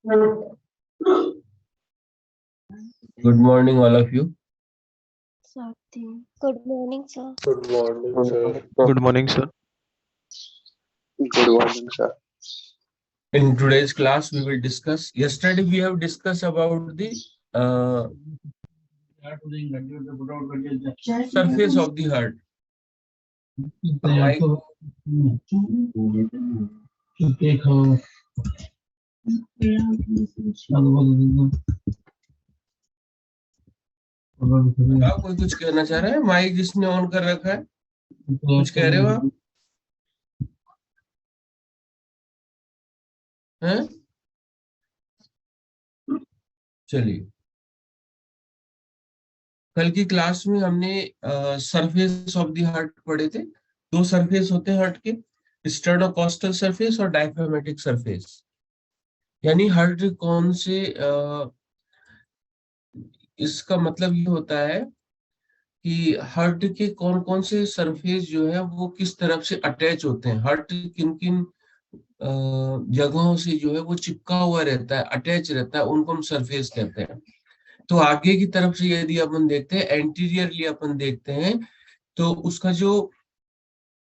Good morning, all of you. Good morning, sir. Good morning, sir. Good morning, sir. Good morning, sir. In today's class, we will discuss. Yesterday, we have discussed about the surface of the heart. कोई कुछ कहना चाह रहा है? Mic जिसने on कर रखा है, कुछ कह रहे हो आप? हैं? चलिए, कल की क्लास में हमने सरफेस ऑफ द हार्ट पढ़े थे। दो सरफेस होते हैं हार्ट के, स्टर्नोकॉस्टल सरफेस और डायफ्रामेटिक सरफेस। यानी हार्ट कौन से इसका मतलब ये होता है कि हार्ट के कौन कौन से सरफेस जो है वो किस तरफ से अटैच होते हैं। हार्ट किन किन जगहों से जो है वो चिपका हुआ रहता है, अटैच रहता है, उनको हम सरफेस कहते हैं। तो आगे की तरफ से यदि अपन देखते हैं, एंटीरियरली अपन देखते हैं, तो उसका जो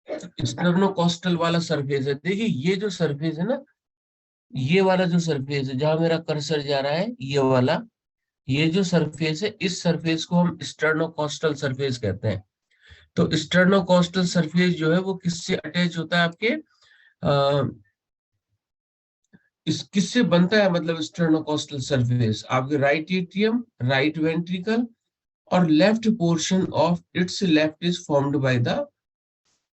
स्टर्नोकॉस्टल वाला सरफेस है, देखिए ये जो सरफेस है ना, ये वाला जो सरफेस है जहां मेरा कर्सर जा रहा है, ये वाला, ये जो सरफेस है, इस सरफेस को हम स्टर्नोकॉस्टल सरफेस कहते हैं। तो स्टर्नोकॉस्टल सरफेस जो है वो किससे अटैच होता है आपके इस किससे बनता है, मतलब स्टर्नोकॉस्टल सरफेस आपके राइट एट्रियम, राइट वेंट्रिकल और left portion of its left is formed by the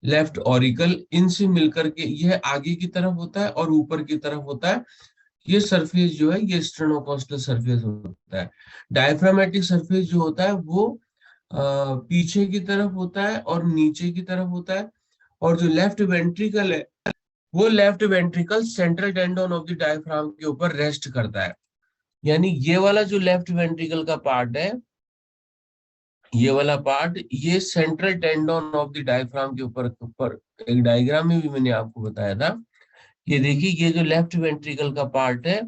left auricle. इनसे मिलकर के यह आगे की तरफ होता है और ऊपर की तरफ होता है। ये सरफेस जो है ये स्टर्नोकॉस्टल सरफेस होता है। डायफ्रामेटिक सरफेस जो होता है वो पीछे की तरफ होता है और नीचे की तरफ होता है। और जो लेफ्ट वेंट्रिकल है, वो left ventricle central tendon of the diaphragm के ऊपर रेस्ट करता है। यानी ये वाला जो लेफ्ट वेंट्रिकल का पार्ट है, ये वाला पार्ट, ये central tendon of the diaphragm के ऊपर एक डायग्राम में भी मैंने आपको बताया था। ये देखिए, ये जो लेफ्ट वेंट्रिकल का पार्ट है,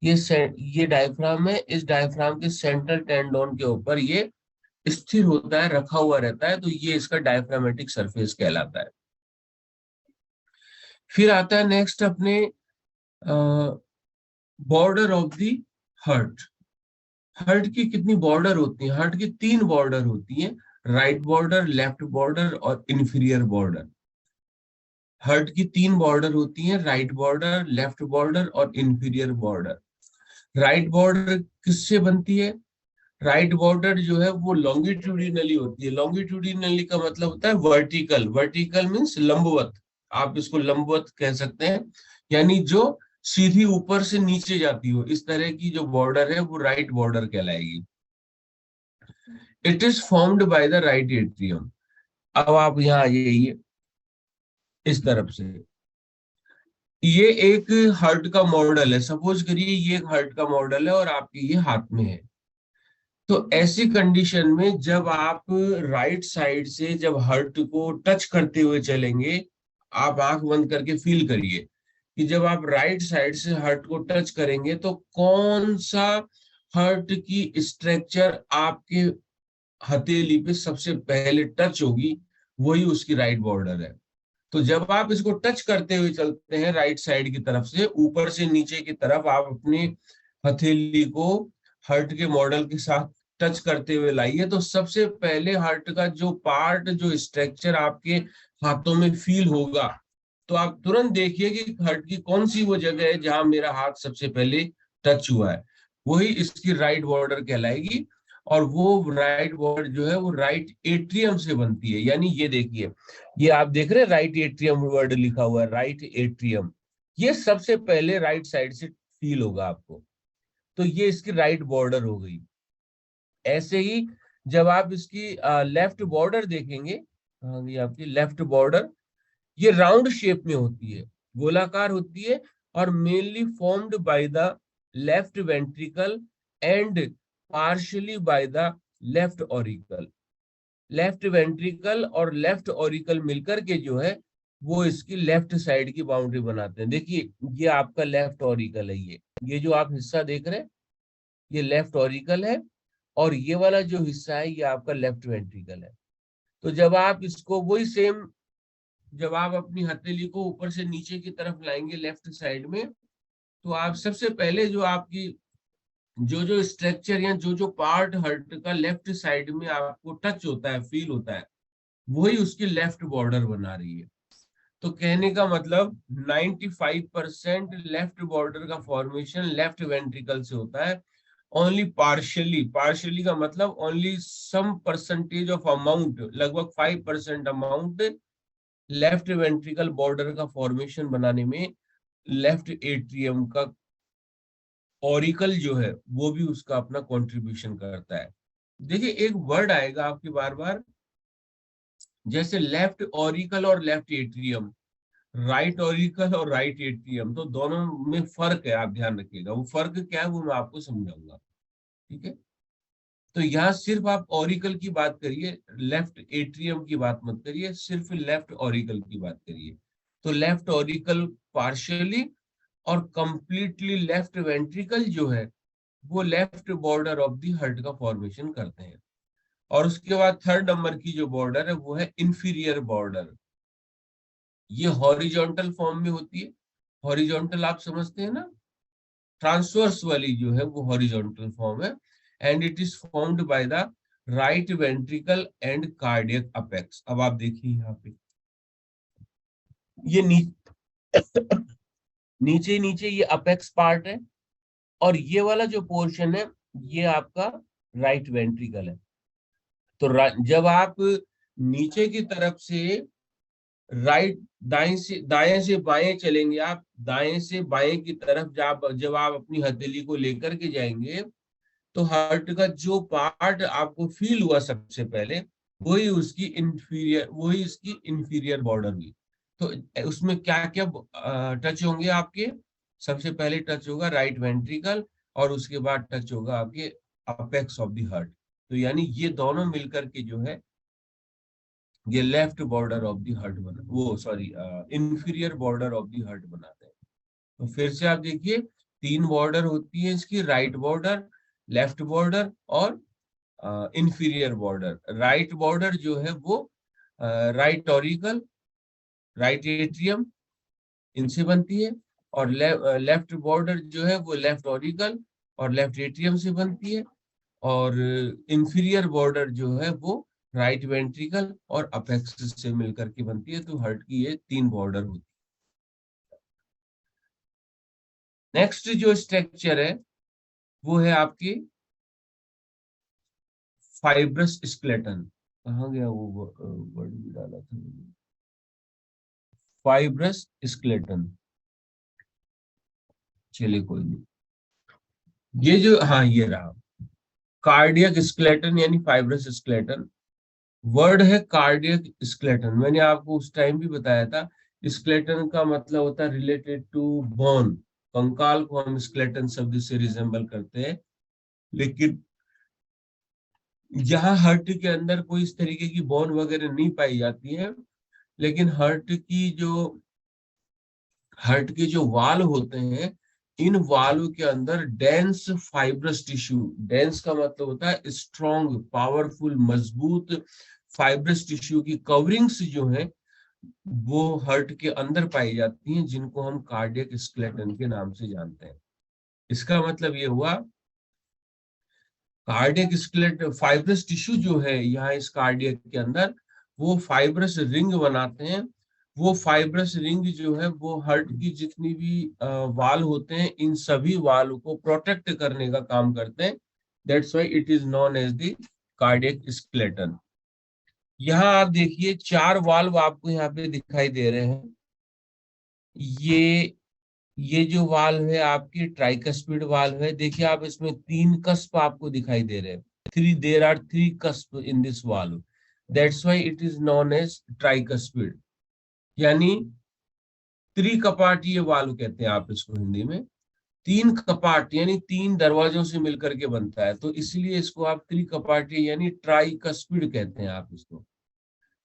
ये डायफ्राम है, इस डायफ्राम के सेंट्रल टेंडन के ऊपर ये स्थिर होता है, रखा हुआ रहता है। तो ये इसका डायफ्रामेटिक सरफेस कहलाता है। फिर आता है नेक्स्ट अपने border of the heart. Heart की कितनी बॉर्डर होती है? हार्ट की 3 बॉर्डर होती है, राइट बॉर्डर, लेफ्ट बॉर्डर और इंफीरियर बॉर्डर। हार्ट की 3 बॉर्डर होती है, राइट बॉर्डर, लेफ्ट बॉर्डर और इंफीरियर बॉर्डर। राइट बॉर्डर किससे बनती है? राइट बॉर्डर जो है वो लॉन्गिट्यूडिनली होती है। लॉन्गिट्यूडिनली का मतलब होता है वर्टिकल। वर्टिकल मींस लंबवत, आप इसको लंबवत कह सकते हैं, यानी जो सीधी ऊपर से नीचे जाती हो, इस तरह की जो बॉर्डर है वो राइट बॉर्डर कहलाएगी। It is formed by the right atrium. अब आप यहाँ आइए, इस तरफ से ये एक हार्ट का मॉडल है। सपोज करिए ये एक हार्ट का मॉडल है और आपके ये हाथ में है। तो ऐसी कंडीशन में जब आप राइट साइड से जब हार्ट को टच करते हुए चलेंगे, आप आंख बंद करके फील करिए कि जब आप राइट साइड से हार्ट को टच करेंगे तो कौन सा हार्ट की स्ट्रक्चर आपके हथेली पे सबसे पहले टच होगी, वही उसकी राइट बॉर्डर है। तो जब आप इसको टच करते हुए चलते हैं राइट साइड की तरफ से ऊपर से नीचे की तरफ, आप अपनी हथेली को हार्ट के मॉडल के साथ टच करते हुए लाइए, तो सबसे पहले हार्ट का जो पार्ट, जो स्ट्रक्चर आपके हाथों में फील होगा, तो आप तुरंत देखिए कि हार्ट की कौन सी वो जगह है जहां मेरा हाथ सबसे पहले टच हुआ है, वही इसकी राइट बॉर्डर कहलाएगी। और वो राइट बॉर्डर जो है वो राइट एट्रियम से बनती है। यानी ये देखिए, ये आप देख रहे हैं राइट एट्रियम वर्ड लिखा हुआ है, राइट एट्रियम, ये सबसे पहले राइट साइड से फील होगा आपको। तो ये इसकी राइट बॉर्डर हो गई। ऐसे ही जब आप इसकी लेफ्ट बॉर्डर देखेंगे, ये आपकी लेफ्ट बॉर्डर, ये राउंड शेप में होती है, गोलाकार होती है और mainly formed by the left ventricle and partially by the left auricle. Left ventricle और लेफ्ट ऑरिकल मिलकर के जो है वो इसकी लेफ्ट साइड की बाउंड्री बनाते हैं। देखिए ये आपका लेफ्ट ऑरिकल है, ये जो आप हिस्सा देख रहे हैं ये लेफ्ट ऑरिकल है, और ये वाला जो हिस्सा है ये आपका लेफ्ट वेंट्रिकल है। तो जब आप इसको वही सेम, जब आप अपनी हथेली को ऊपर से नीचे की तरफ लाएंगे लेफ्ट साइड में, तो आप सबसे पहले जो आपकी जो स्ट्रक्चर या जो पार्ट हर्ट का लेफ्ट साइड में आपको टच होता है, फील होता है, वही उसकी लेफ्ट बॉर्डर बना रही है। तो कहने का मतलब 95% लेफ्ट बॉर्डर का फॉर्मेशन लेफ्ट वेंट्रिकल से होता है। ओनली पार्शियली, पार्शियली का मतलब only some percentage of amount, लगभग 5% अमाउंट लेफ्ट वेंट्रिकल बॉर्डर का फॉर्मेशन बनाने में लेफ्ट एट्रियम का ऑरिकल जो है वो भी उसका अपना कंट्रीब्यूशन करता है। देखिए एक वर्ड आएगा आपके बार बार, जैसे लेफ्ट ऑरिकल और लेफ्ट एट्रियम, राइट ऑरिकल और राइट एट्रियम, तो दोनों में फर्क है, आप ध्यान रखिएगा। वो फर्क क्या है वो मैं आपको समझाऊंगा, ठीक है। तो यहाँ सिर्फ आप ऑरिकल की बात करिए, लेफ्ट एट्रियम की बात मत करिए, सिर्फ लेफ्ट ऑरिकल की बात करिए। तो लेफ्ट ऑरिकल पार्शियली और कंप्लीटली लेफ्ट वेंट्रिकल जो है वो left border of the heart का फॉर्मेशन करते हैं। और उसके बाद थर्ड नंबर की जो बॉर्डर है वो है इंफीरियर बॉर्डर। ये हॉरिजॉन्टल फॉर्म में होती है। हॉरिजॉन्टल आप समझते हैं ना, ट्रांसवर्स वाली जो है वो हॉरिजॉन्टल फॉर्म है, and it is formed by the right ventricle and cardiac apex. अब आप देखिए यहाँ पे ये नीचे नीचे ये अपेक्स पार्ट है, और ये वाला जो पोर्शन है ये आपका राइट वेंट्रिकल है। तो जब आप नीचे की तरफ से राइट, दाएं से बाएं चलेंगे, आप दाएं से बाएं की तरफ जब आप अपनी हथेली को लेकर के जाएंगे, तो हार्ट का जो पार्ट आपको फील हुआ सबसे पहले वही उसकी इंफीरियर, वही इसकी इंफीरियर बॉर्डर हुई। तो उसमें क्या क्या टच होंगे आपके, सबसे पहले टच होगा राइट वेंट्रिकल, और उसके बाद टच होगा आपके अपेक्स ऑफ द हार्ट। तो यानी ये दोनों मिलकर के जो है ये left border of the heart बना, वो sorry inferior border of the heart बनाते हैं। तो फिर से आप देखिए तीन बॉर्डर होती है इसकी, राइट बॉर्डर, लेफ्ट बॉर्डर और इंफीरियर बॉर्डर। राइट बॉर्डर जो है वो राइट ऑरिकल, राइट एट्रियम, इनसे बनती है, और लेफ्ट बॉर्डर जो है वो लेफ्ट ऑरिकल और लेफ्ट एट्रियम से बनती है, और इंफीरियर बॉर्डर जो है वो राइट वेंट्रिकल और अपेक्स से मिलकर के बनती है। तो हार्ट की ये तीन बॉर्डर होती है। नेक्स्ट जो स्ट्रक्चर है वो है आपकी फाइब्रस स्केलेटन। कहाँ गया वो वर्ड भी डाला था, फाइब्रस स्केलेटन। चलिए कोई नहीं, ये जो, हाँ ये रहा कार्डियक स्केलेटन यानी फाइब्रस स्केलेटन। वर्ड है कार्डियक स्केलेटन, मैंने आपको उस टाइम भी बताया था। स्केलेटन का मतलब होता है रिलेटेड टू बोन। कंकाल को हम स्केलेटन शब्द से रिजेंबल करते हैं, लेकिन यहाँ हार्ट के अंदर कोई इस तरीके की बोन वगैरह नहीं पाई जाती है। लेकिन हार्ट के जो वाल होते हैं, इन वालों के अंदर डेंस फाइब्रस टिश्यू, डेंस का मतलब होता है स्ट्रॉन्ग, पावरफुल, मजबूत फाइब्रस टिश्यू की कवरिंग्स जो है वो हार्ट के अंदर पाई जाती हैं, जिनको हम कार्डियक स्केलेटन के नाम से जानते हैं। इसका मतलब ये हुआ कार्डियक स्केलेटन, फाइब्रस टिश्यू जो है यहाँ इस कार्डियक के अंदर, वो फाइब्रस रिंग बनाते हैं। वो फाइब्रस रिंग जो है वो हार्ट की जितनी भी वाल होते हैं, इन सभी वाल को प्रोटेक्ट करने का काम करते हैं। That's why it is known as the cardiac skeleton. यहाँ आप देखिए चार वाल्व आपको यहाँ पे दिखाई दे रहे हैं। ये ये जो वाल्व है आपकी ट्राइकस्पिड वाल्व है। देखिए आप इसमें तीन कस्प आपको दिखाई दे रहे हैं। There are three cusp in this valve, that's why it is known as tricuspid, यानी त्रिकपाटीय वाल्व कहते हैं आप इसको हिंदी में। तीन कपाट यानी तीन दरवाजों से मिलकर के बनता है, तो इसलिए इसको आप त्रिकपाटीय यानी ट्राइकस्पिड कहते हैं आप इसको।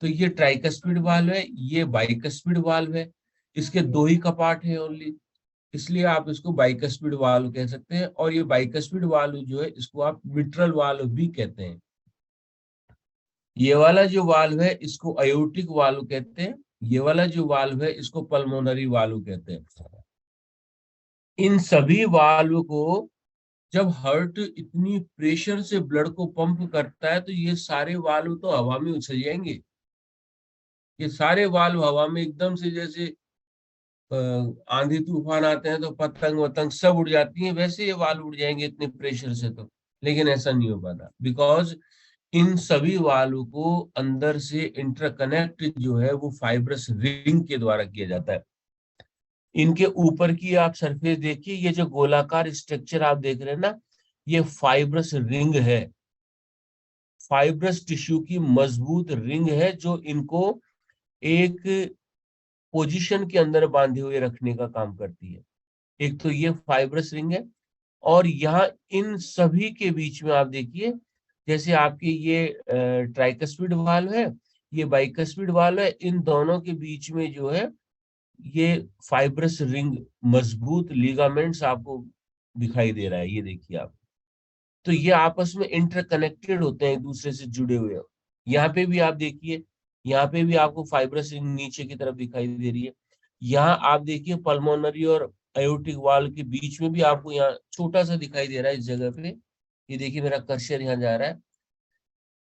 तो ये ट्राइकस्पिड वाल्व है, ये बाइकस्पिड वाल्व है। इसके दो ही कपाट है ओनली। इसलिए आप इसको बाइकस्पिड वाल्व कह सकते हैं। और ये बाइकस्पिड वाल्व जो है इसको आप मिट्रल वाल्व भी कहते हैं। ये वाला जो वाल्व है इसको अयोटिक वाल्व कहते हैं, ये वाला जो वाल्व है इसको पल्मोनरी वाल्व कहते हैं। इन सभी वाल्व को जब हार्ट इतनी प्रेशर से ब्लड को पंप करता है तो ये सारे वाल्व तो हवा में उछल जाएंगे। ये सारे वाल्व हवा में एकदम से, जैसे आंधी तूफान आते हैं तो पतंग वतंग सब उड़ जाती हैं, वैसे ये वाल्व उड़ जाएंगे इतने प्रेशर से। तो लेकिन ऐसा नहीं हो पाता, बिकॉज इन सभी वाल्व को अंदर से इंटरकनेक्ट जो है वो फाइब्रस रिंग के द्वारा किया जाता है। इनके ऊपर की आप सरफेस देखिए, ये जो गोलाकार स्ट्रक्चर आप देख रहे हैं ना, ये फाइब्रस रिंग है। फाइब्रस टिश्यू की मजबूत रिंग है जो इनको एक पोजीशन के अंदर बांधे हुए रखने का काम करती है। एक तो ये फाइब्रस रिंग है, और यहाँ इन सभी के बीच में आप देखिए, जैसे आपके ये ट्राइकस्पिड वाल्व है, ये बाइकस्पिड वाल्व है, इन दोनों के बीच में जो है ये फाइब्रस रिंग, मजबूत लिगामेंट्स आपको दिखाई दे रहा है, ये देखिए आप। तो ये आपस में इंटरकनेक्टेड होते हैं, एक दूसरे से जुड़े हुए। यहाँ पे भी आप देखिए, यहाँ पे भी आपको फाइब्रस रिंग नीचे की तरफ दिखाई दे रही है। यहाँ आप देखिए पल्मोनरी और अयोटिक वाल्व के बीच में भी आपको यहाँ छोटा सा दिखाई दे रहा है इस जगह पे। ये देखिए मेरा कर्सर यहाँ जा रहा है।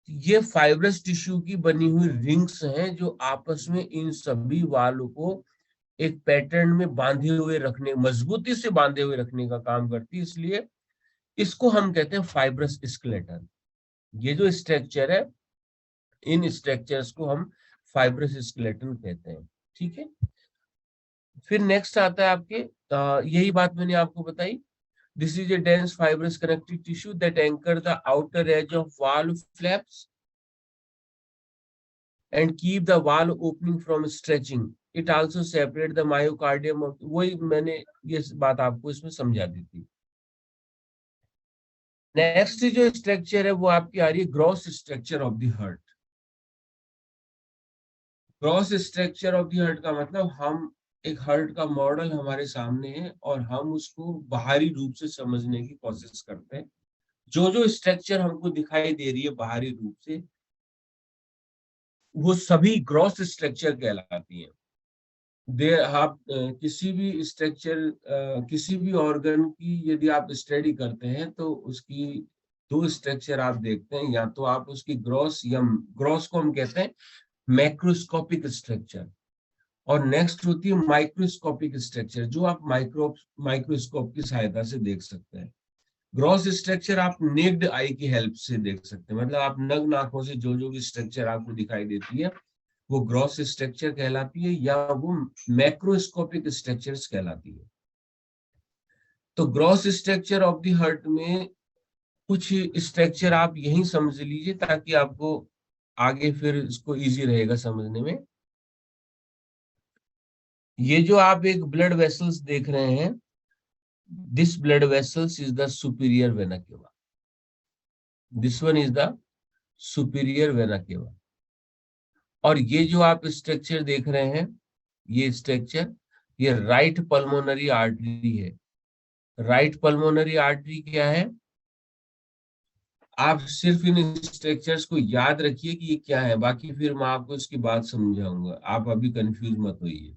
ये फाइब्रस टिश्यू की बनी हुई रिंग्स हैं जो आपस में इन सभी वाल्व को एक पैटर्न में बांधे हुए रखने, मजबूती से बांधे हुए रखने का काम करती है। इसलिए इसको हम कहते हैं फाइब्रस स्केलेटन। ये जो स्ट्रक्चर है, इन स्ट्रक्चर्स को हम फाइब्रस स्केलेटन कहते हैं। ठीक है, फिर नेक्स्ट आता है आपके यही बात मैंने आपको बताई। This is a dense fibrous connective tissue that anchor the outer as of valve flaps and keep the valve opening from stretching. It also separate the myocardium of, वही मैंने ये बात आपको इसमें समझा दी थी। नेक्स्ट जो स्ट्रक्चर है वो आपकी आ रही है gross structure of the heart. Gross structure of the heart का मतलब, हम एक हार्ट का मॉडल हमारे सामने है और हम उसको बाहरी रूप से समझने की कोशिश करते हैं। जो जो स्ट्रक्चर हमको दिखाई दे रही है बाहरी रूप से, वो सभी ग्रॉस स्ट्रक्चर कहलाती हैं। आप किसी भी स्ट्रक्चर, किसी भी ऑर्गन की यदि आप स्टडी करते हैं तो उसकी दो स्ट्रक्चर आप देखते हैं, या तो आप उसकी ग्रॉस, या ग्रॉस को हम कहते हैं मैक्रोस्कोपिक स्ट्रक्चर, और नेक्स्ट होती है माइक्रोस्कोपिक स्ट्रक्चर जो आप माइक्रोस्कोप की सहायता से देख सकते हैं। ग्रॉस स्ट्रक्चर आप नेक्ड आई की हेल्प से देख सकते हैं, मतलब आप नग्न आंखों से जो जो भी स्ट्रक्चर आपको दिखाई देती है वो ग्रॉस स्ट्रक्चर कहलाती है, या वो मैक्रोस्कोपिक स्ट्रक्चर्स कहलाती है। तो gross structure of the heart में कुछ स्ट्रक्चर आप यही समझ लीजिए ताकि आपको आगे फिर इसको इजी रहेगा समझने में। ये जो आप एक ब्लड वेसल्स देख रहे हैं, this blood vessels is the superior vena cava, this one is the superior vena cava. और ये जो आप स्ट्रक्चर देख रहे हैं, ये स्ट्रक्चर, ये राइट पल्मोनरी आर्टरी है। राइट पल्मोनरी आर्टरी क्या है, आप सिर्फ इन स्ट्रक्चर्स को याद रखिए कि ये क्या है, बाकी फिर मैं आपको इसकी बात समझाऊंगा, आप अभी कंफ्यूज मत होइए।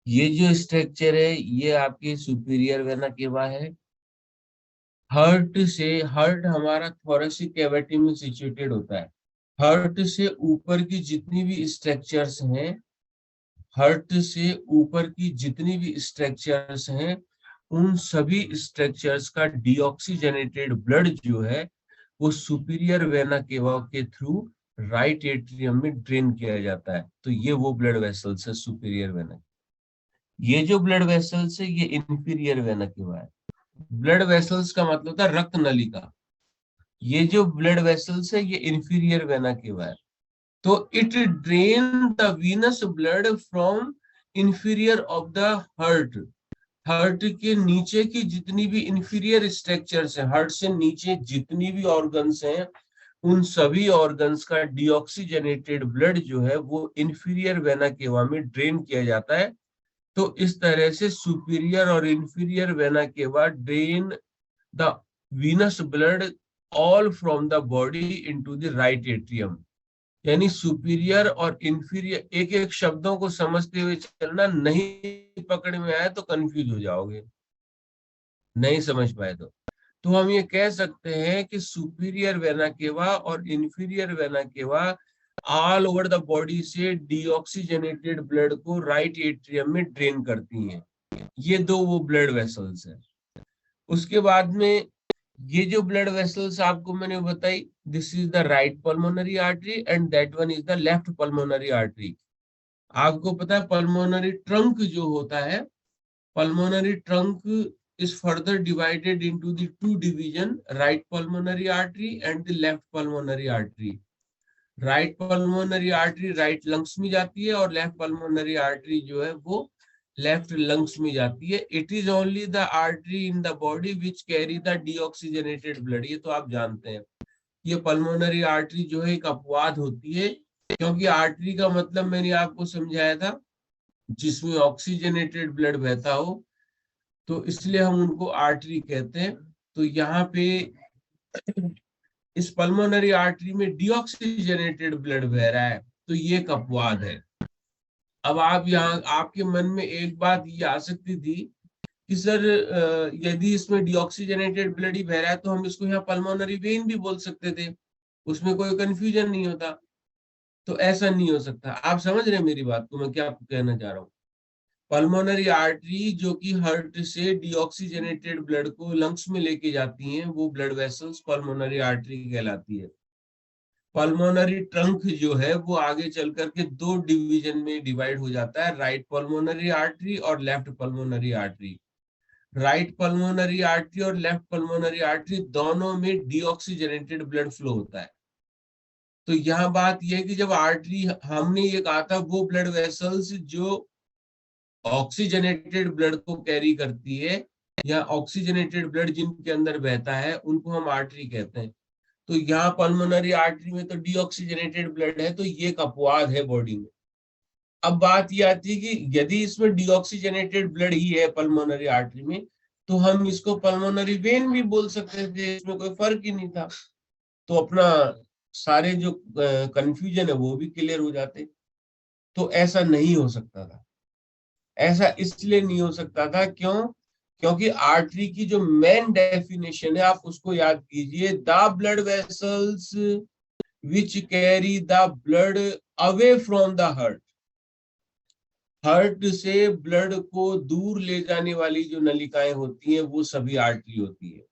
ये जो स्ट्रक्चर है ये आपकी सुपीरियर वेना केवा है। हार्ट हमारा थोरेसिक कैविटी में सिचुएटेड होता है। हार्ट से ऊपर की जितनी भी स्ट्रक्चर्स हैं, हार्ट से ऊपर की जितनी भी स्ट्रक्चर्स हैं, उन सभी स्ट्रक्चर्स का डीऑक्सीजनेटेड ब्लड जो है वो सुपीरियर वेना केवा के थ्रू राइट एट्रियम में ड्रेन किया जाता है। तो ये वो ब्लड वेसल्स है सुपीरियर वेना। ये जो ब्लड वेसल्स है ये इंफीरियर वेना केवा है। ब्लड वेसल्स का मतलब होता है रक्त नलिका। ये जो ब्लड वेसल्स है ये इंफीरियर वेना केवा है। तो it drain the venous blood from inferior of the heart. Heart के नीचे की जितनी भी इंफीरियर स्ट्रक्चर्स हैं, हार्ट से नीचे जितनी भी ऑर्गन्स हैं, उन सभी ऑर्गन्स का डीऑक्सीजनेटेड ब्लड जो है वो इंफीरियर वेना केवा में ड्रेन किया जाता है, तो इस तरह से सुपीरियर और इंफीरियर वेना के बाद drain the venous blood all from the body into the right atrium. यानी सुपीरियर और इंफीरियर एक एक शब्दों को समझते हुए चलना, नहीं पकड़ में आए तो कंफ्यूज हो जाओगे, नहीं समझ पाए तो हम ये कह सकते हैं कि सुपीरियर वेना केवा और inferior vena cava all over the body से डीऑक्सीजनेटेड ब्लड को राइट एट्रियम में ड्रेन करती हैं। ये दो वो ब्लड वेसल्स हैं। उसके बाद में ये जो ब्लड वेसल्स आपको मैंने बताई, this is the right pulmonary artery and that one is the left pulmonary artery. आपको पता है पल्मोनरी ट्रंक जो होता है, pulmonary trunk is further divided into the two division, right pulmonary artery and the left pulmonary artery. Right pulmonary artery right lungs में जाती है और left pulmonary artery जो है वो left lungs में जाती है. It is only the artery in the body which carry the deoxygenated blood. ये तो आप जानते हैं. ये pulmonary artery जो है एक अपवाद होती है, क्योंकि artery का मतलब मैंने आपको समझाया था जिसमें ऑक्सीजनेटेड ब्लड बहता हो, तो इसलिए हम उनको आर्टरी कहते हैं। तो यहाँ पे इस पल्मोनरी आर्टरी में डीऑक्सीजनेटेड ब्लड बह रहा है, तो ये एक अपवाद है। अब आप यहाँ आपके मन में एक बात ये आ सकती थी कि सर यदि इसमें डीऑक्सीजनेटेड ब्लड ही बह रहा है तो हम इसको यहाँ पल्मोनरी वेन भी बोल सकते थे, उसमें कोई कंफ्यूजन नहीं होता। तो ऐसा नहीं हो सकता। आप समझ रहे हैं मेरी बात को, मैं क्या कहना चाह रहा हूँ। पल्मोनरी आर्टरी जो कि हार्ट से डीऑक्सीजनेटेड ब्लड को लंग्स में लेके जाती हैं, वो ब्लड वेसल्स पल्मोनरी आर्टरी कहलाती है। पल्मोनरी ट्रंक जो है वो आगे चल करके दो डिवीजन में डिवाइड हो जाता है, राइट पल्मोनरी आर्टरी और left pulmonary artery. Right pulmonary artery और लेफ्ट पल्मोनरी आर्टरी दोनों में डीऑक्सीजनेटेड ब्लड फ्लो होता है। तो यहाँ बात यह है कि जब आर्टरी, हमने ये कहा था वो ब्लड वेसल्स जो ऑक्सीजनेटेड ब्लड को कैरी करती है या ऑक्सीजनेटेड ब्लड जिनके अंदर बहता है, उनको हम आर्टरी कहते हैं। तो यहाँ पल्मोनरी आर्टरी में तो डीऑक्सीजनेटेड ब्लड है, तो ये एक अपवाद है बॉडी में। अब बात ये आती है कि यदि इसमें डीऑक्सीजनेटेड ब्लड ही है पल्मोनरी आर्टरी में, तो हम इसको पल्मोनरी वेन भी बोल सकते थे, इसमें कोई फर्क ही नहीं था। तो अपना सारे जो कंफ्यूजन है वो भी क्लियर हो जाते। तो ऐसा नहीं हो सकता था। ऐसा इसलिए नहीं हो सकता था, क्यों? क्योंकि आर्टरी की जो मेन डेफिनेशन है आप उसको याद कीजिए, the blood vessels which carry the blood away from the heart. Heart से ब्लड को दूर ले जाने वाली जो नलिकाएं होती हैं वो सभी आर्टरी होती है।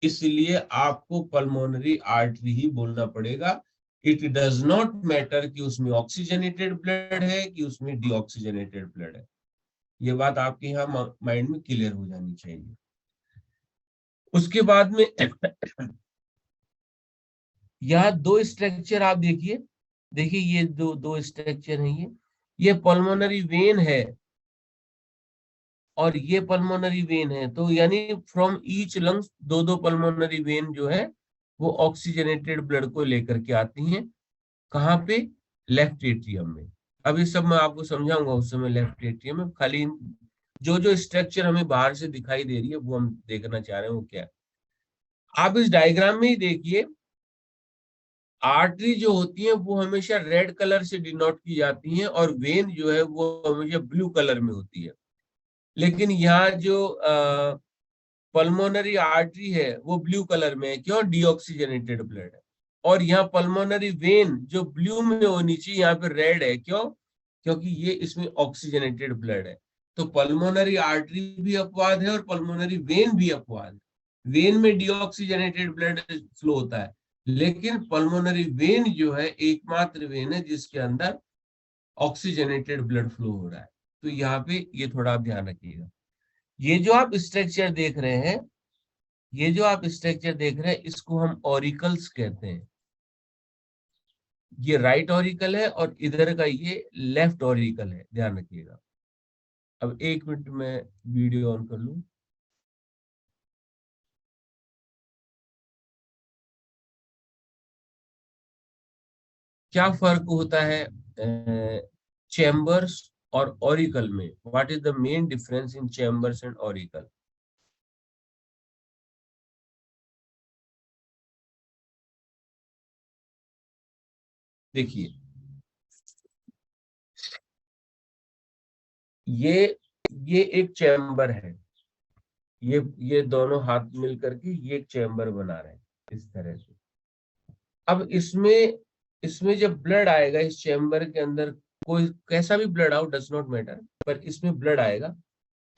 इसलिए आपको पल्मोनरी आर्टरी ही बोलना पड़ेगा। इट डज नॉट मैटर कि उसमें ऑक्सीजनेटेड ब्लड है कि उसमें डीऑक्सीजनेटेड ब्लड है। ये बात आपके यहाँ माइंड में क्लियर हो जानी चाहिए। उसके बाद में यहाँ दो स्ट्रक्चर आप देखिए, देखिए ये दो दो स्ट्रक्चर है। ये पल्मोनरी वेन है और ये पल्मोनरी वेन है। तो यानी फ्रॉम ईच लंग्स दो दो पल्मोनरी वेन जो है वो ऑक्सीजनेटेड ब्लड को लेकर के आती हैं। कहाँ पे? लेफ्ट एट्रियम में। अब ये सब मैं आपको समझाऊंगा उस समय लेफ्ट एट्रियम में। खाली जो जो स्ट्रक्चर हमें बाहर से दिखाई दे रही है वो हम देखना चाह रहे हैं वो क्या है। आप इस डायग्राम में ही देखिए, आर्टरी जो होती है वो हमेशा रेड कलर से डिनोट की जाती हैं और वेन जो है वो हमेशा ब्लू कलर में होती है। लेकिन यहाँ जो पल्मोनरी आर्टरी है वो ब्लू कलर में है, क्यों? डीऑक्सीजनेटेड ब्लड है। और यहाँ पल्मोनरी वेन जो ब्लू में होनी चाहिए यहाँ पे रेड है, क्यों? क्योंकि ये इसमें ऑक्सीजनेटेड ब्लड है। तो पल्मोनरी आर्टरी भी अपवाद है और पल्मोनरी वेन भी अपवाद है। वेन में डीऑक्सीजनेटेड ब्लड फ्लो होता है, लेकिन पल्मोनरी वेन जो है एकमात्र वेन है जिसके अंदर ऑक्सीजनेटेड ब्लड फ्लो हो रहा है। तो यहाँ पे ये थोड़ा आप ध्यान रखिएगा। ये जो आप स्ट्रक्चर देख रहे हैं, ये जो आप स्ट्रक्चर देख रहे हैं इसको हम ऑरिकल्स कहते हैं। ये राइट ऑरिकल है और इधर का ये लेफ्ट ऑरिकल है, ध्यान रखिएगा। अब 1 मिनट में वीडियो ऑन कर लूं। क्या फर्क होता है चैम्बर्स और ऑरिकल में what is the main difference in chambers and auricle? देखिए, ये ये एक चैम्बर है, ये दोनों हाथ मिल करके ये एक चैम्बर बना रहे हैं इस तरह से। अब इसमें इसमें जब ब्लड आएगा इस चैम्बर के अंदर, कोई कैसा भी blood out does not matter, पर इसमें ब्लड आएगा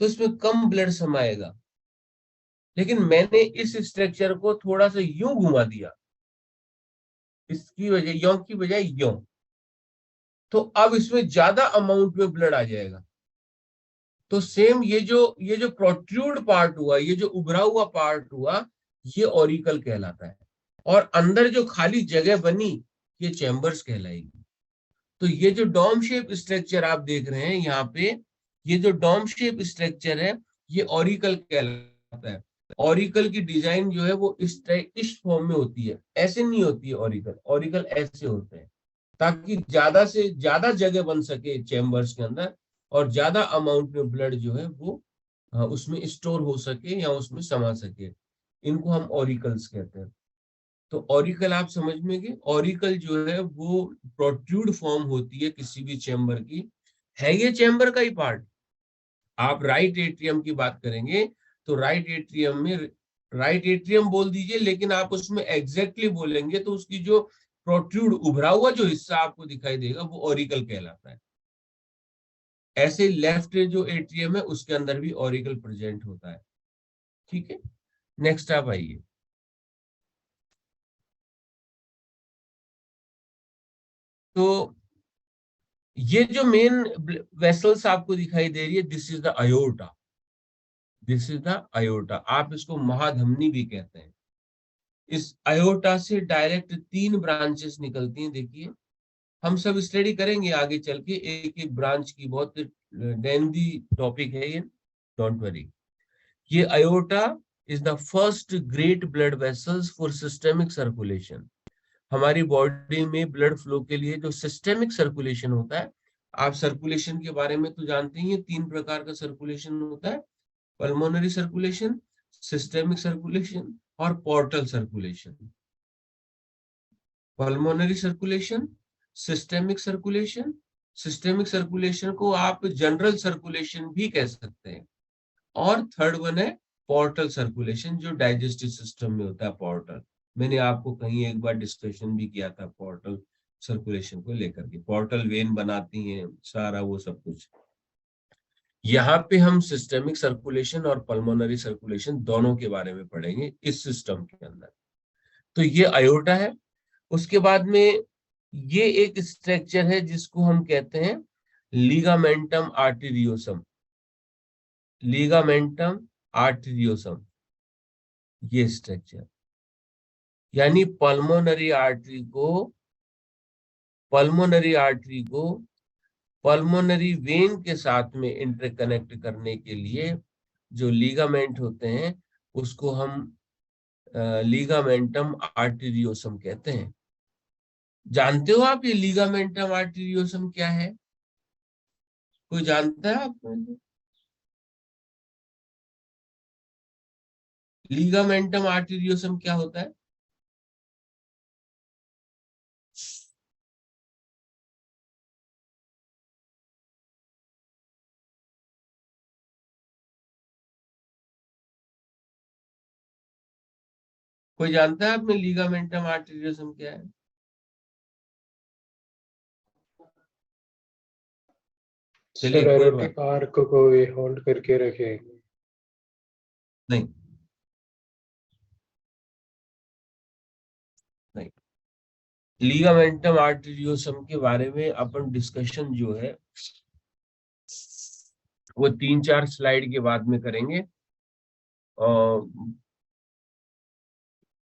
तो इसमें कम ब्लड समाएगा। लेकिन मैंने इस स्ट्रक्चर को थोड़ा सा यूं घुमा दिया, इसकी वजह यों की बजाय यों, तो अब इसमें ज्यादा अमाउंट में ब्लड आ जाएगा। तो सेम ये जो प्रोट्रूड पार्ट हुआ, ये जो उभरा हुआ पार्ट हुआ, ये ऑरिकल कहलाता है। और अंदर जो खाली जगह बनी, ये चैम्बर्स कहलाएगी। तो ये जो डॉम शेप स्ट्रक्चर आप देख रहे हैं यहाँ पे, ये जो डॉम शेप स्ट्रक्चर है, ये ऑरिकल कहलाता है। ऑरिकल की डिजाइन जो है वो इस फॉर्म में होती है, ऐसे नहीं होती है ऑरिकल। ऑरिकल ऐसे होते हैं ताकि ज्यादा से ज्यादा जगह बन सके चैम्बर्स के अंदर, और ज्यादा अमाउंट में ब्लड जो है वो उसमें स्टोर हो सके या उसमें समा सके। इनको हम ऑरिकल्स कहते हैं। तो ऑरिकल आप समझ में गए, ऑरिकल जो है वो प्रोट्रूड फॉर्म होती है किसी भी चैम्बर की, है ये चैम्बर का ही पार्ट। आप राइट एट्रियम की बात करेंगे तो राइट एट्रियम में राइट एट्रियम बोल दीजिए, लेकिन आप उसमें एग्जैक्टली बोलेंगे तो उसकी जो प्रोट्रूड उभरा हुआ जो हिस्सा आपको दिखाई देगा वो ऑरिकल कहलाता है। ऐसे लेफ्ट जो एट्रियम है उसके अंदर भी ऑरिकल प्रेजेंट होता है। ठीक है, नेक्स्ट आप आइए। तो ये जो मेन वेसल्स आपको दिखाई दे रही है, this is the aorta. This is the aorta, आप इसको महाधमनी भी कहते हैं। इस अयोर्टा से डायरेक्ट 3 ब्रांचेस निकलती हैं। देखिए, हम सब स्टडी करेंगे आगे चल के एक एक ब्रांच की, बहुत लेंथी टॉपिक है ये, डोंट वरी। ये aorta is the first great blood vessels for systemic circulation. हमारी बॉडी में ब्लड फ्लो के लिए जो सिस्टेमिक सर्कुलेशन होता है, आप सर्कुलेशन के बारे में तो जानते ही हैं, 3 प्रकार का सर्कुलेशन होता है, पल्मोनरी सर्कुलेशन, सिस्टेमिक सर्कुलेशन और portal circulation. Pulmonary circulation, systemic circulation, systemic circulation को आप जनरल सर्कुलेशन भी कह सकते हैं, और थर्ड वन है पोर्टल सर्कुलेशन, जो डाइजेस्टिव सिस्टम में होता है पोर्टल। मैंने आपको कहीं एक बार डिस्कशन भी किया था पोर्टल सर्कुलेशन को लेकर के, पोर्टल वेन बनाती हैं सारा वो सब कुछ। यहाँ पे हम सिस्टेमिक सर्कुलेशन और पल्मोनरी सर्कुलेशन दोनों के बारे में पढ़ेंगे इस सिस्टम के अंदर। तो ये अयोर्टा है। उसके बाद में ये एक स्ट्रक्चर है जिसको हम कहते हैं लिगामेंटम आर्टेरियोसम। लिगामेंटम आर्टेरियोसम, ये स्ट्रक्चर, यानी पल्मोनरी आर्टरी को पल्मोनरी वेन के साथ में इंटरकनेक्ट करने के लिए जो लीगामेंट होते हैं उसको हम लीगामेंटम आर्टेरियोसम कहते हैं। जानते हो आप ये लीगामेंटम आर्टेरियोसम क्या है? कोई जानता है आप? लीगामेंटम आर्टेरियोसम क्या होता है? कोई जानता है आप में लीगामेंटम आर्टेरियोसम क्या है? चलिए सर कोई बात एरोटिक आर्क को ये होल्ड करके रखे। नहीं, नहीं। लीगामेंटम आर्टेरियोसम के बारे में अपन डिस्कशन जो है वो 3-4 स्लाइड के बाद में करेंगे। और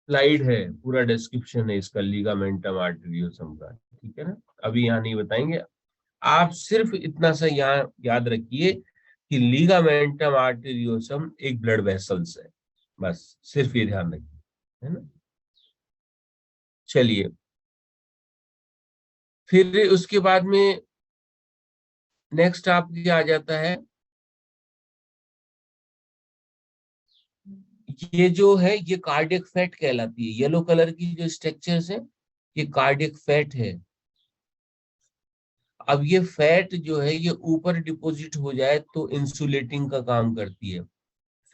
स्लाइड है, पूरा डिस्क्रिप्शन है इसका, लिगामेंटम आर्टेरियोसम का, ठीक है ना। अभी यहाँ नहीं बताएंगे, आप सिर्फ इतना सा यहाँ याद रखिए कि लिगामेंटम आर्टेरियोसम एक ब्लड वेसल्स है, बस सिर्फ ये ध्यान रखिए, है ना। चलिए, फिर उसके बाद में नेक्स्ट आपके आ जाता है, ये जो है ये कार्डियक फैट कहलाती है। येलो कलर की जो स्ट्रक्चर्स है ये कार्डियक फैट है। अब ये फैट जो है ये ऊपर डिपॉजिट हो जाए तो इंसुलेटिंग का काम करती है।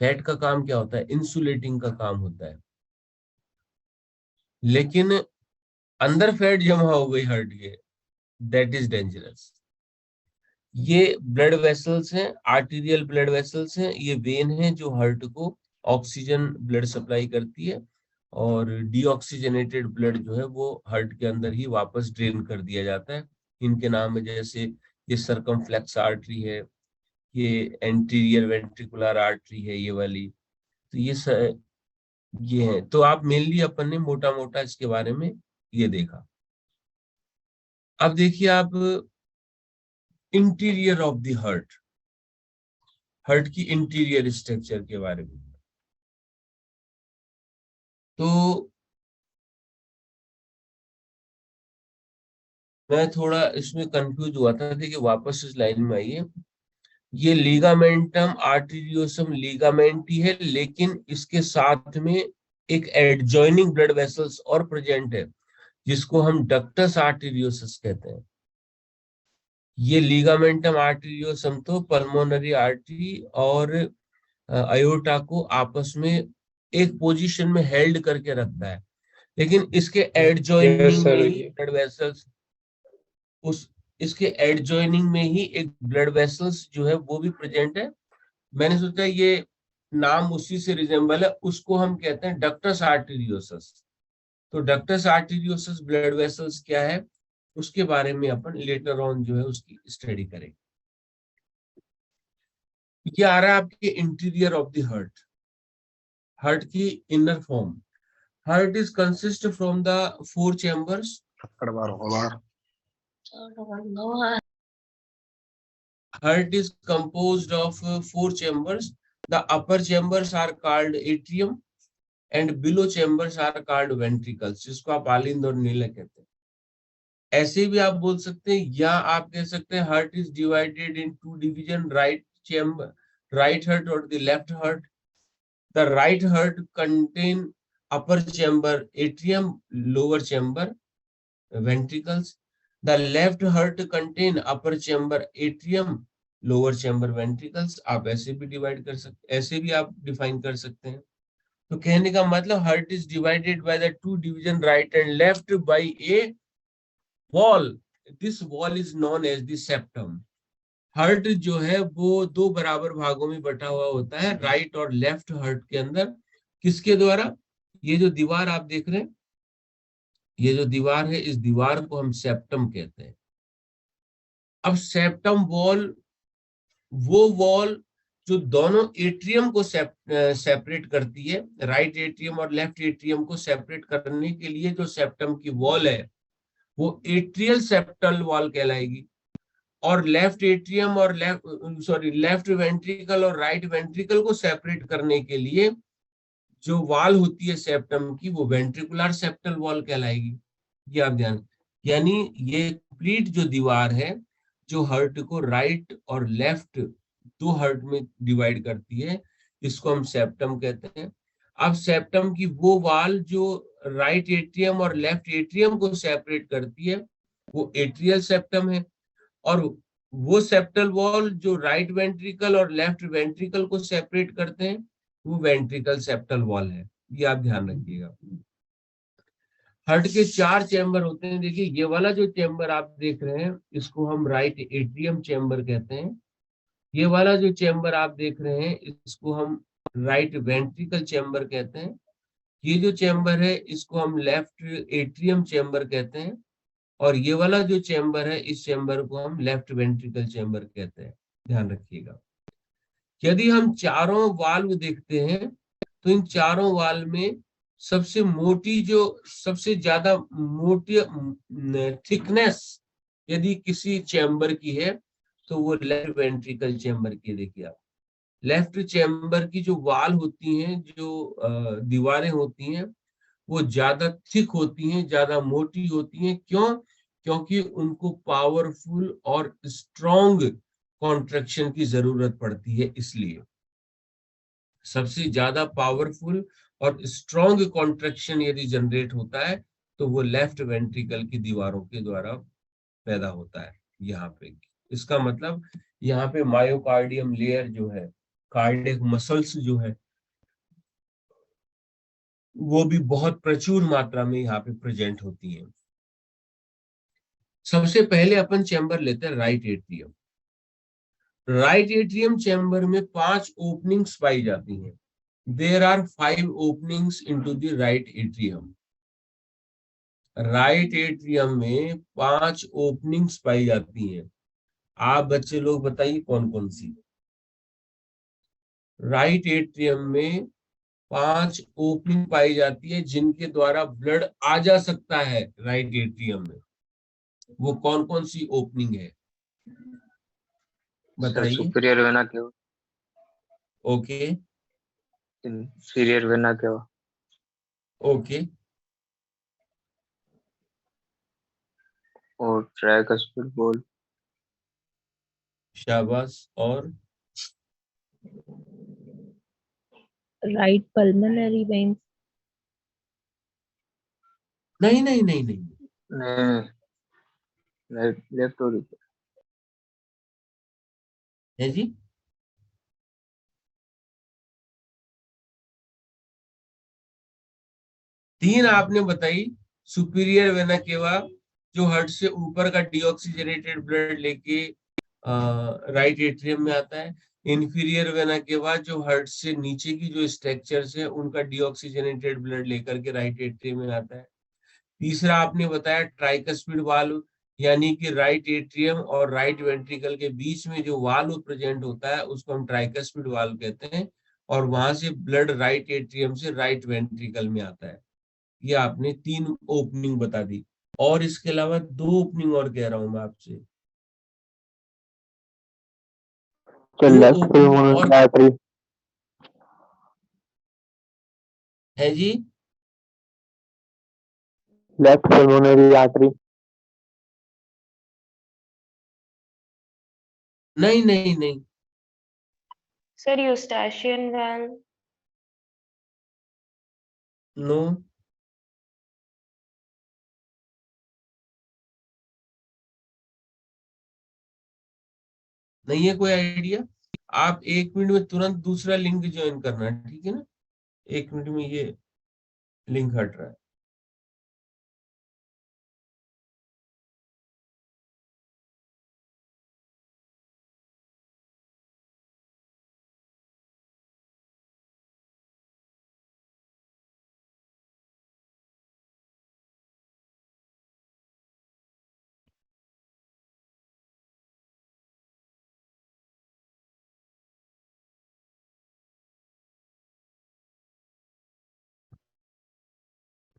फैट का काम क्या होता है? इंसुलेटिंग का काम होता है। लेकिन अंदर फैट जमा हो गई हार्ट के, दैट इज डेंजरस। ये ब्लड वेसल्स हैं, आर्टीरियल ब्लड वेसल्स हैं, ये वेन है जो हार्ट को ऑक्सीजन ब्लड सप्लाई करती है, और डीऑक्सीजनेटेड ब्लड जो है वो हार्ट के अंदर ही वापस ड्रेन कर दिया जाता है। इनके नाम है, जैसे ये सर्कमफ्लेक्स आर्टरी है, ये एंटीरियर वेंट्रिकुलर आर्टरी है ये वाली। तो ये है। तो आप मेनली अपन ने मोटा मोटा इसके बारे में ये देखा। अब देखिए आप interior of the heart, heart की इंटीरियर स्ट्रक्चर के बारे में। तो मैं थोड़ा इसमें कंफ्यूज हुआ था, देखिए वापस इस लाइन में आइए। ये लिगामेंटम आर्टेरियोसम लिगामेंट ही है, लेकिन इसके साथ में एक एडजॉइनिंग ब्लड वेसल्स और प्रेजेंट है, जिसको हम डक्टस आर्टेरियोसस कहते हैं। ये लिगामेंटम आर्टेरियोसम तो पल्मोनरी आर्टरी और अयोर्टा को आपस में एक पोजीशन में हेल्ड करके रखता है, लेकिन इसके यस एडजॉइनिंग में सर, ही ब्लड वेसल्स, उस इसके एडजॉइनिंग में ही एक ब्लड वेसल्स जो है वो भी प्रेजेंट है। मैंने सोचा ये नाम उसी से रिजेंबल है, उसको हम कहते हैं डक्टस आर्टेरियोसस। तो डक्टस आर्टेरियोसस ब्लड वेसल्स क्या है उसके बारे में अपन लेटर ऑन जो है उसकी स्टडी करेंगे। ये आ रहा है आपके interior of the heart, heart की inner form. Heart is consist from the 4 chambers. Heart is composed of 4 chambers. The upper chambers are called atrium and below chambers are called ventricles, जिसको आप आलिंद और नीला कहते हैं। ऐसे भी आप बोल सकते हैं, या आप कह सकते हैं heart is divided in 2 division, right chamber, right heart और the left heart. The right heart contain upper chamber atrium, lower chamber ventricles. The left heart contain upper chamber atrium, lower chamber ventricles. आप ऐसे भी divide कर सकते, ऐसे भी आप define कर सकते हैं। तो कहने का मतलब heart is divided by the 2 division right and left by a wall. This wall is known as the septum. Heart जो है वो 2 बराबर भागों में बटा हुआ होता है, राइट और लेफ्ट हार्ट के अंदर। किसके द्वारा? ये जो दीवार आप देख रहे हैं, ये जो दीवार है, इस दीवार को हम सेप्टम कहते हैं। अब सेप्टम वॉल, वो वॉल जो दोनों एट्रियम को सेपरेट करती है, राइट एट्रियम और लेफ्ट एट्रियम को सेपरेट करने के लिए जो सेप्टम की वॉल है वो एट्रियल सेप्टल वॉल कहलाएगी। और लेफ्ट एट्रियम और लेफ्ट वेंट्रिकल और राइट वेंट्रिकल को सेपरेट करने के लिए जो वॉल होती है सेप्टम की, वो वेंट्रिकुलर सेप्टल वॉल कहलाएगी। ये आप ध्यान, यानी ये कंप्लीट जो दीवार है जो हार्ट को राइट और लेफ्ट 2 हार्ट में डिवाइड करती है, इसको हम सेप्टम कहते हैं। अब सेप्टम की वो वॉल जो राइट एट्रियम और लेफ्ट एट्रियम को सेपरेट करती है वो एट्रियल सेप्टम है, और वो सेप्टल वॉल जो राइट वेंट्रिकल और लेफ्ट वेंट्रिकल को सेपरेट करते हैं वो वेंट्रिकल सेप्टल वॉल है। ये आप ध्यान रखिएगा। हार्ट के 4 चैम्बर होते हैं। देखिए ये वाला जो चैम्बर आप देख रहे हैं इसको हम राइट एट्रियम चैम्बर कहते हैं। ये वाला जो चैम्बर आप देख रहे हैं इसको हम राइट वेंट्रिकल चैम्बर कहते हैं। ये जो चैम्बर है इसको हम लेफ्ट एट्रियम चैम्बर कहते हैं, और ये वाला जो चैम्बर है इस चैम्बर को हम लेफ्ट वेंट्रिकल चैम्बर कहते हैं। ध्यान रखिएगा। यदि हम चारों वाल्व देखते हैं तो इन चारों वाल्व में सबसे मोटी, जो सबसे ज्यादा मोटी थिकनेस यदि किसी चैम्बर की है तो वो लेफ्ट वेंट्रिकल चैम्बर की। देखिए आप, लेफ्ट चैम्बर की जो वाल होती हैं, जो दीवारें होती हैं, वो ज्यादा थिक होती हैं, ज्यादा मोटी होती हैं। क्यों? क्योंकि उनको पावरफुल और स्ट्रॉन्ग कॉन्ट्रैक्शन की जरूरत पड़ती है। इसलिए सबसे ज्यादा पावरफुल और स्ट्रॉन्ग कॉन्ट्रैक्शन यदि जनरेट होता है तो वो लेफ्ट वेंट्रिकल की दीवारों के द्वारा पैदा होता है। यहाँ पे इसका मतलब यहाँ पे मायोकार्डियम लेयर जो है, कार्डियक मसल्स जो है, वो भी बहुत प्रचुर मात्रा में यहाँ पे प्रेजेंट होती हैं। सबसे पहले अपन चैम्बर लेते हैं right atrium. Right atrium chamber में 5 ओपनिंग्स पाई जाती हैं। There are 5 openings into the right atrium. Right atrium में 5 ओपनिंग्स पाई जाती हैं। आप बच्चे लोग बताइए कौन कौन सी। राइट एट्रियम में 5 ओपनिंग पाई जाती है जिनके द्वारा ब्लड आ जा सकता है राइट एट्रियम में। वो कौन कौन सी ओपनिंग है सर बताइए। Superior vena cava, okay inferior vena cava, okay और ट्राइकस्पिड बॉल। शाबाश। और right pulmonary veins, नहीं नहीं नहीं नहीं नहीं, राइट लेफ्ट और है जी। तीन आपने बताई। सुपीरियर वेना केवा जो हार्ट से ऊपर का डीऑक्सीजनेटेड ब्लड लेके राइट एट्रियम में आता है। इंफीरियर वेना केवा जो हार्ट से नीचे की जो स्ट्रक्चर्स है उनका डीऑक्सीजनेटेड ब्लड लेकर के राइट एट्रियम में आता है। तीसरा आपने बताया ट्राइकस्पिड वाल्व, यानी कि राइट एट्रियम और राइट वेंट्रिकल के बीच में जो वाल्व प्रेजेंट होता है उसको हम ट्राइकस्पिड वाल्व कहते हैं, और वहां से ब्लड राइट एट्रियम से राइट वेंट्रिकल में आता है। ये आपने 3 ओपनिंग बता दी, और इसके अलावा 2 ओपनिंग और कह रहा हूं मैं आपसे। लेफ्ट और आर्टरी है जी। लेफ्ट पल्मोनरी आर्टरी, नहीं नहीं नहीं Sir, Eustachian valve. नो। नहीं है कोई आइडिया। आप 1 मिनट में तुरंत दूसरा लिंक ज्वाइन करना, ठीक है ना। 1 मिनट में ये लिंक हट रहा है।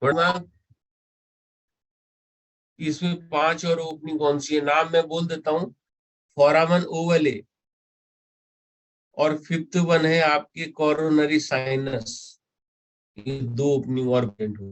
वरना इसमें 5 और ओपनिंग कौन सी है, नाम मैं बोल देता हूँ। फोरामन ओवले, और 5th वन है आपके कोरोनरी साइनस। ये 2 ओपनिंग और प्रिंट हो